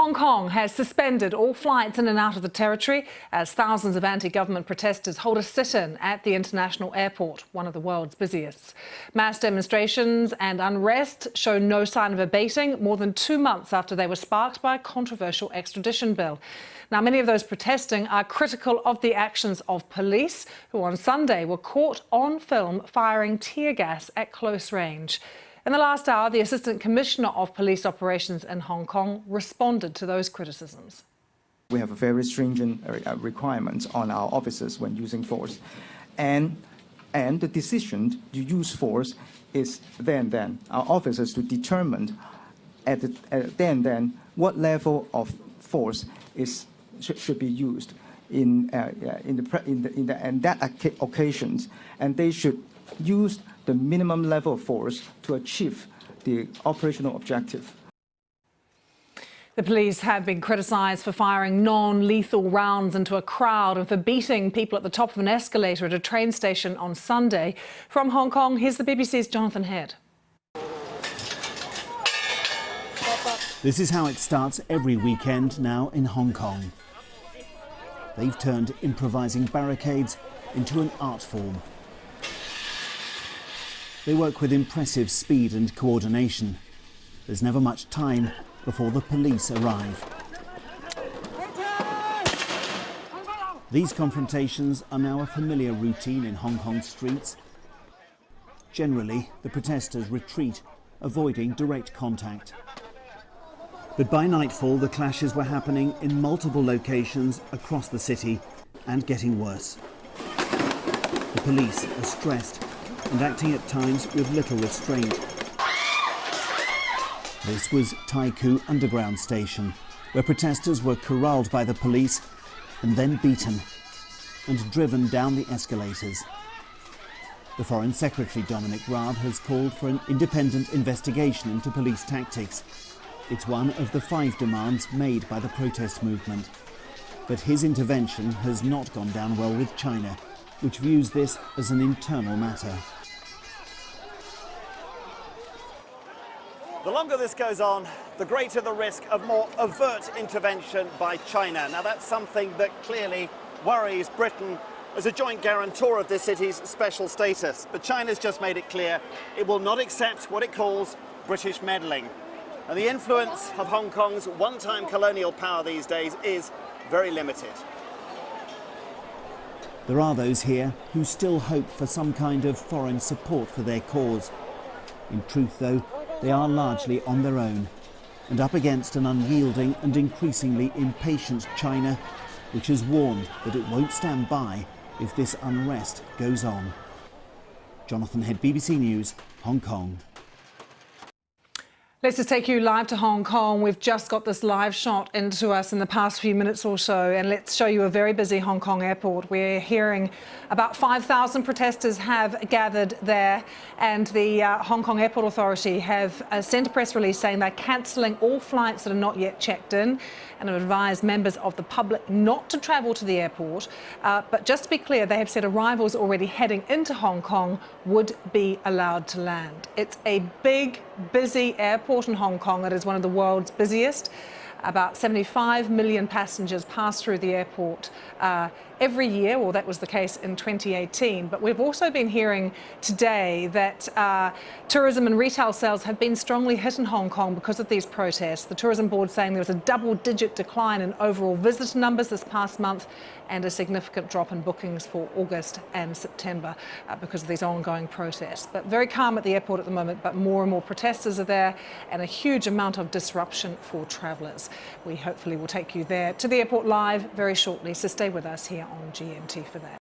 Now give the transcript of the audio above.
Hong Kong has suspended all flights in and out of the territory as thousands of anti-government protesters hold a sit-in at the international airport, one of the world's busiest. Mass demonstrations and unrest show no sign of abating more than 2 months after they were sparked by a controversial extradition bill. Now, many of those protesting are critical of the actions of police, who on Sunday were caught on film firing tear gas at close range. In the last hour, the Assistant Commissioner of Police Operations in Hong Kong responded to those criticisms. We have very stringent requirements on our officers when using force. And the decision to use force is then. Our officers to determine then what level of force should be used in that occasions, and they should use the minimum level of force to achieve the operational objective. The police have been criticised for firing non-lethal rounds into a crowd and for beating people at the top of an escalator at a train station on Sunday. From Hong Kong, here's the BBC's Jonathan Head. This is how it starts every weekend now in Hong Kong. They've turned improvising barricades into an art form. They work with impressive speed and coordination. There's never much time before the police arrive. These confrontations are now a familiar routine in Hong Kong streets. Generally, the protesters retreat, avoiding direct contact. But by nightfall, the clashes were happening in multiple locations across the city and getting worse. The police are stressed and acting at times with little restraint. This was Tai Kwu Underground Station, where protesters were corralled by the police and then beaten and driven down the escalators. The Foreign Secretary Dominic Raab has called for an independent investigation into police tactics. It's one of the 5 demands made by the protest movement. But his intervention has not gone down well with China, which views this as an internal matter. The longer this goes on, the greater the risk of more overt intervention by China. Now, that's something that clearly worries Britain as a joint guarantor of this city's special status. But China's just made it clear it will not accept what it calls British meddling. And the influence of Hong Kong's one-time colonial power these days is very limited. There are those here who still hope for some kind of foreign support for their cause. In truth, though, they are largely on their own and up against an unyielding and increasingly impatient China, which has warned that it won't stand by if this unrest goes on. Jonathan Head, BBC News, Hong Kong. Let's just take you live to Hong Kong. We've just got this live shot into us in the past few minutes or so, and let's show you a very busy Hong Kong airport. We're hearing about 5,000 protesters have gathered there, and the Hong Kong Airport Authority have sent a press release saying they're cancelling all flights that are not yet checked in and have advised members of the public not to travel to the airport. But just to be clear, they have said arrivals already heading into Hong Kong would be allowed to land. It's a big, busy airport in Hong Kong. It is one of the world's busiest. About 75 million passengers pass through the airport every year. Well, that was the case in 2018. But we've also been hearing today that tourism and retail sales have been strongly hit in Hong Kong because of these protests. The tourism board saying there was a double-digit decline in overall visitor numbers this past month and a significant drop in bookings for August and September because of these ongoing protests. But very calm at the airport at the moment, but more and more protesters are there and a huge amount of disruption for travellers. We hopefully will take you there to the airport live very shortly, so stay with us here on GMT for that.